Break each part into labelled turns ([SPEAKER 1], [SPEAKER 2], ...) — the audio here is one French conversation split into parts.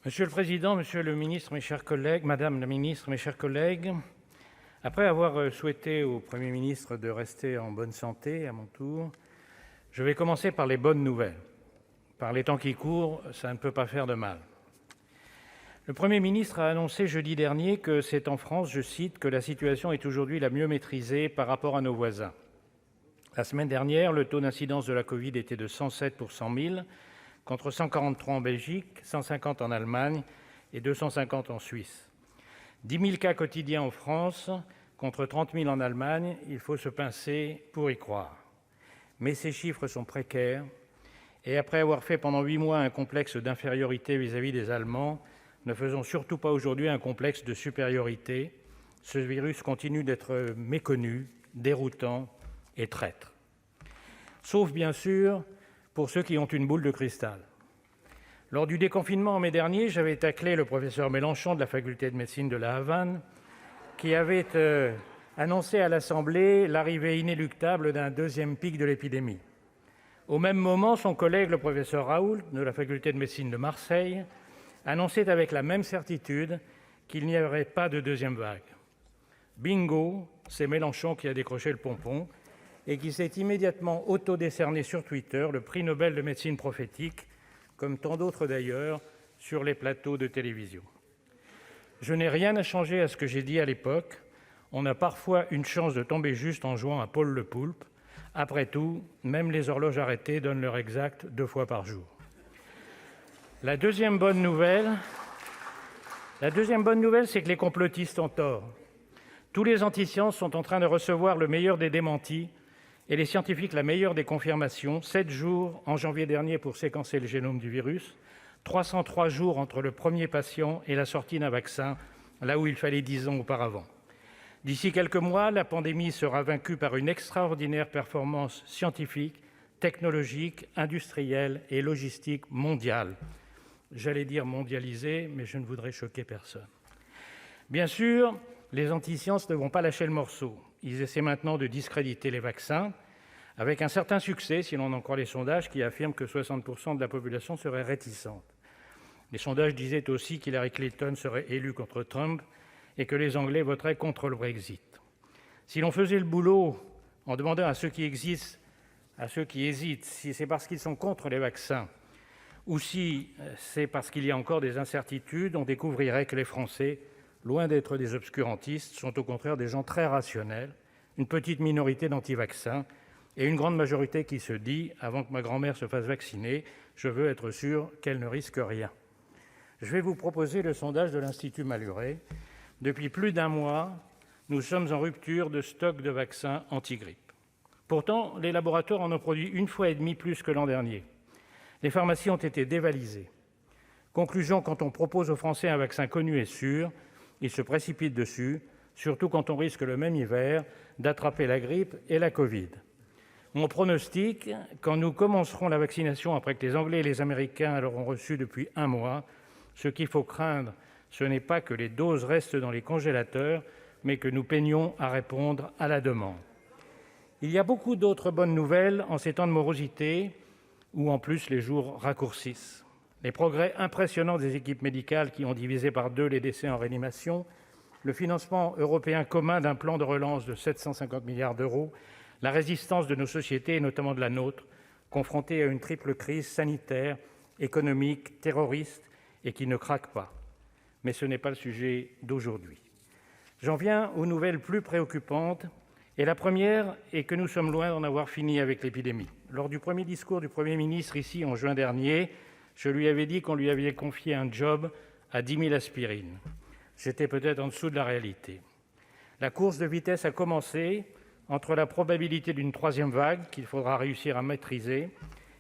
[SPEAKER 1] Monsieur le président, monsieur le ministre, mes chers collègues, madame la ministre, mes chers collègues, après avoir souhaité au Premier ministre de rester en bonne santé à mon tour, je vais commencer par les bonnes nouvelles. Par les temps qui courent, ça ne peut pas faire de mal. Le Premier ministre a annoncé jeudi dernier que c'est en France, je cite, « que la situation est aujourd'hui la mieux maîtrisée par rapport à nos voisins ». La semaine dernière, le taux d'incidence de la Covid était de 107 pour 100 000, contre 143 en Belgique, 150 en Allemagne et 250 en Suisse. 10 000 cas quotidiens en France, contre 30 000 en Allemagne, il faut se pincer pour y croire. Mais ces chiffres sont précaires, et après avoir fait pendant 8 mois un complexe d'infériorité vis-à-vis des Allemands, ne faisons surtout pas aujourd'hui un complexe de supériorité. Ce virus continue d'être méconnu, déroutant et traître. Sauf, bien sûr, pour ceux qui ont une boule de cristal. Lors du déconfinement en mai dernier, j'avais taclé le professeur Mélenchon de la faculté de médecine de La Havane, qui avait annoncé à l'Assemblée l'arrivée inéluctable d'un deuxième pic de l'épidémie. Au même moment, son collègue, le professeur Raoult, de la faculté de médecine de Marseille, annonçait avec la même certitude qu'il n'y aurait pas de deuxième vague. Bingo, c'est Mélenchon qui a décroché le pompon et qui s'est immédiatement auto-décerné sur Twitter le prix Nobel de médecine prophétique, comme tant d'autres d'ailleurs, sur les plateaux de télévision. Je n'ai rien à changer à ce que j'ai dit à l'époque. On a parfois une chance de tomber juste en jouant à Paul le Poulpe. Après tout, même les horloges arrêtées donnent l'heure exacte 2 fois par jour. La deuxième bonne nouvelle, c'est que les complotistes ont tort. Tous les anti-sciences sont en train de recevoir le meilleur des démentis et les scientifiques la meilleure des confirmations. 7 jours en janvier dernier pour séquencer le génome du virus, 303 jours entre le premier patient et la sortie d'un vaccin, là où il fallait 10 ans auparavant. D'ici quelques mois, la pandémie sera vaincue par une extraordinaire performance scientifique, technologique, industrielle et logistique mondiale. J'allais dire mondialisée, mais je ne voudrais choquer personne. Bien sûr, les anti-sciences ne vont pas lâcher le morceau. Ils essaient maintenant de discréditer les vaccins, avec un certain succès, si l'on en croit les sondages qui affirment que 60% de la population serait réticente. Les sondages disaient aussi qu'Hillary Clinton serait élue contre Trump et que les Anglais voteraient contre le Brexit. Si l'on faisait le boulot en demandant à ceux qui hésitent, si c'est parce qu'ils sont contre les vaccins ou si c'est parce qu'il y a encore des incertitudes, on découvrirait que les Français, loin d'être des obscurantistes, sont au contraire des gens très rationnels, une petite minorité d'anti-vaccins et une grande majorité qui se dit « avant que ma grand-mère se fasse vacciner, je veux être sûr qu'elle ne risque rien ». Je vais vous proposer le sondage de l'Institut Malhuret. Depuis plus d'1 mois, nous sommes en rupture de stock de vaccins anti-grippe. Pourtant, les laboratoires en ont produit 1,5 fois plus que l'an dernier. Les pharmacies ont été dévalisées. Conclusion, quand on propose aux Français un vaccin connu et sûr, ils se précipitent dessus, surtout quand on risque le même hiver d'attraper la grippe et la Covid. Mon pronostic, quand nous commencerons la vaccination après que les Anglais et les Américains l'auront reçue depuis 1 mois, ce qu'il faut craindre, ce n'est pas que les doses restent dans les congélateurs, mais que nous peinions à répondre à la demande. Il y a beaucoup d'autres bonnes nouvelles en ces temps de morosité, où en plus les jours raccourcissent. Les progrès impressionnants des équipes médicales qui ont divisé par 2 les décès en réanimation, le financement européen commun d'un plan de relance de 750 milliards d'euros, la résistance de nos sociétés, et notamment de la nôtre, confrontée à une triple crise sanitaire, économique, terroriste, et qui ne craque pas. Mais ce n'est pas le sujet d'aujourd'hui. J'en viens aux nouvelles plus préoccupantes, et la première est que nous sommes loin d'en avoir fini avec l'épidémie. Lors du premier discours du Premier ministre ici en juin dernier, je lui avais dit qu'on lui avait confié un job à 10 000 aspirines. J'étais peut-être en dessous de la réalité. La course de vitesse a commencé entre la probabilité d'une 3e vague qu'il faudra réussir à maîtriser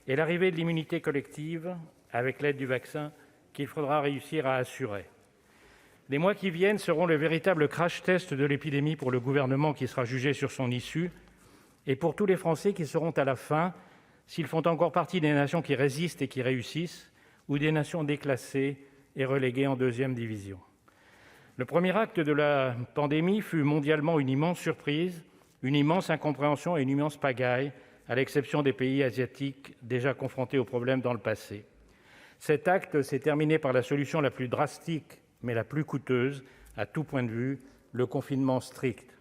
[SPEAKER 1] et l'arrivée de l'immunité collective avec l'aide du vaccin qu'il faudra réussir à assurer. Les mois qui viennent seront le véritable crash test de l'épidémie pour le gouvernement qui sera jugé sur son issue et pour tous les Français qui seront à la fin s'ils font encore partie des nations qui résistent et qui réussissent ou des nations déclassées et reléguées en 2e division. Le premier acte de la pandémie fut mondialement une immense surprise, une immense incompréhension et une immense pagaille, à l'exception des pays asiatiques déjà confrontés aux problèmes dans le passé. Cet acte s'est terminé par la solution la plus drastique, mais la plus coûteuse, à tout point de vue, le confinement strict.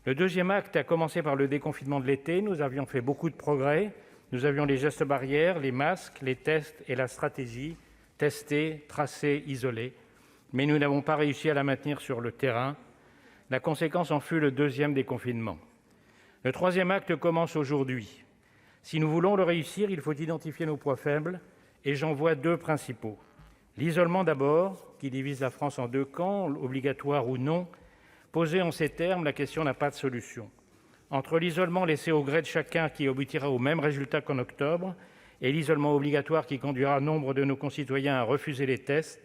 [SPEAKER 1] Le deuxième acte a commencé par le déconfinement de l'été. Nous avions fait beaucoup de progrès. Nous avions les gestes barrières, les masques, les tests et la stratégie « tester, tracer, isoler ». Mais nous n'avons pas réussi à la maintenir sur le terrain. La conséquence en fut le deuxième déconfinement. Le troisième acte commence aujourd'hui. Si nous voulons le réussir, il faut identifier nos points faibles, et j'en vois deux principaux. L'isolement d'abord, qui divise la France en deux camps, obligatoire ou non. Posé en ces termes, la question n'a pas de solution. Entre l'isolement laissé au gré de chacun qui aboutira au même résultat qu'en octobre et l'isolement obligatoire qui conduira nombre de nos concitoyens à refuser les tests,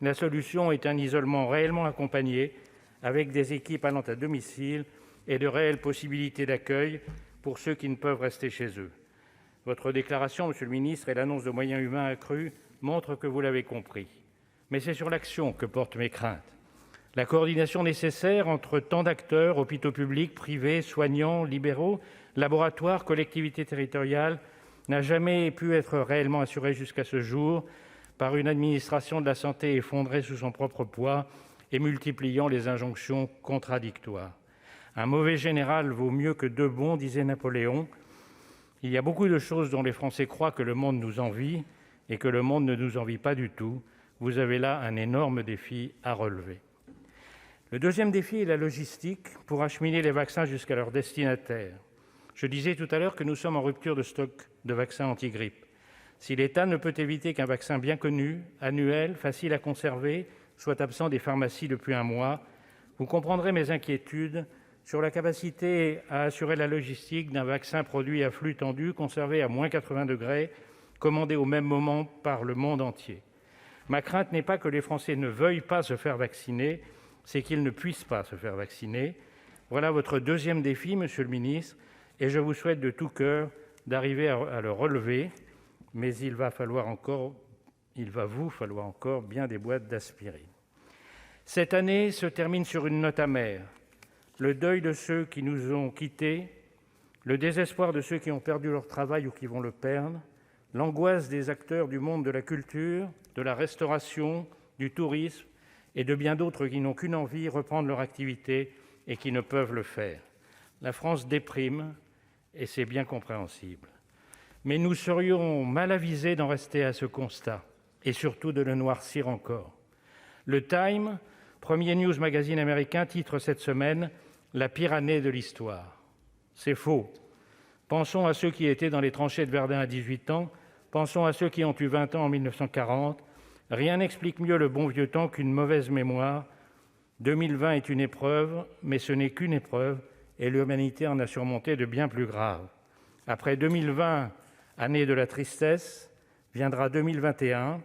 [SPEAKER 1] la solution est un isolement réellement accompagné, avec des équipes allant à domicile et de réelles possibilités d'accueil pour ceux qui ne peuvent rester chez eux. Votre déclaration, monsieur le ministre, et l'annonce de moyens humains accrus montrent que vous l'avez compris. Mais c'est sur l'action que portent mes craintes. La coordination nécessaire entre tant d'acteurs, hôpitaux publics, privés, soignants, libéraux, laboratoires, collectivités territoriales, n'a jamais pu être réellement assurée jusqu'à ce jour par une administration de la santé effondrée sous son propre poids et multipliant les injonctions contradictoires. Un mauvais général vaut mieux que deux bons, disait Napoléon. Il y a beaucoup de choses dont les Français croient que le monde nous envie et que le monde ne nous envie pas du tout. Vous avez là un énorme défi à relever. Le deuxième défi est la logistique pour acheminer les vaccins jusqu'à leurs destinataires. Je disais tout à l'heure que nous sommes en rupture de stock de vaccins anti-grippe. Si l'État ne peut éviter qu'un vaccin bien connu, annuel, facile à conserver, soit absent des pharmacies depuis un mois, vous comprendrez mes inquiétudes sur la capacité à assurer la logistique d'un vaccin produit à flux tendu, conservé à moins 80 degrés, commandé au même moment par le monde entier. Ma crainte n'est pas que les Français ne veuillent pas se faire vacciner, c'est qu'ils ne puissent pas se faire vacciner. Voilà votre deuxième défi, monsieur le ministre, et je vous souhaite de tout cœur d'arriver à le relever, mais il va vous falloir encore bien des boîtes d'aspirine. Cette année se termine sur une note amère. Le deuil de ceux qui nous ont quittés, le désespoir de ceux qui ont perdu leur travail ou qui vont le perdre, l'angoisse des acteurs du monde de la culture, de la restauration, du tourisme et de bien d'autres qui n'ont qu'une envie, reprendre leur activité et qui ne peuvent le faire. La France déprime et c'est bien compréhensible. Mais nous serions mal avisés d'en rester à ce constat et surtout de le noircir encore. Le Time, premier news magazine américain, titre cette semaine « La pire année de l'histoire ». C'est faux. Pensons à ceux qui étaient dans les tranchées de Verdun à 18 ans, pensons à ceux qui ont eu 20 ans en 1940. Rien n'explique mieux le bon vieux temps qu'une mauvaise mémoire. 2020 est une épreuve, mais ce n'est qu'une épreuve, et l'humanité en a surmonté de bien plus graves. Après 2020, année de la tristesse, viendra 2021,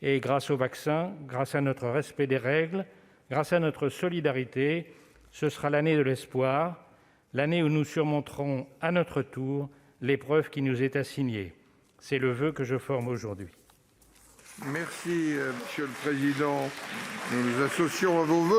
[SPEAKER 1] et grâce au vaccin, grâce à notre respect des règles, grâce à notre solidarité, ce sera l'année de l'espoir, l'année où nous surmonterons à notre tour l'épreuve qui nous est assignée. C'est le vœu que je forme aujourd'hui.
[SPEAKER 2] Merci, Monsieur le Président. Nous nous associons à vos vœux.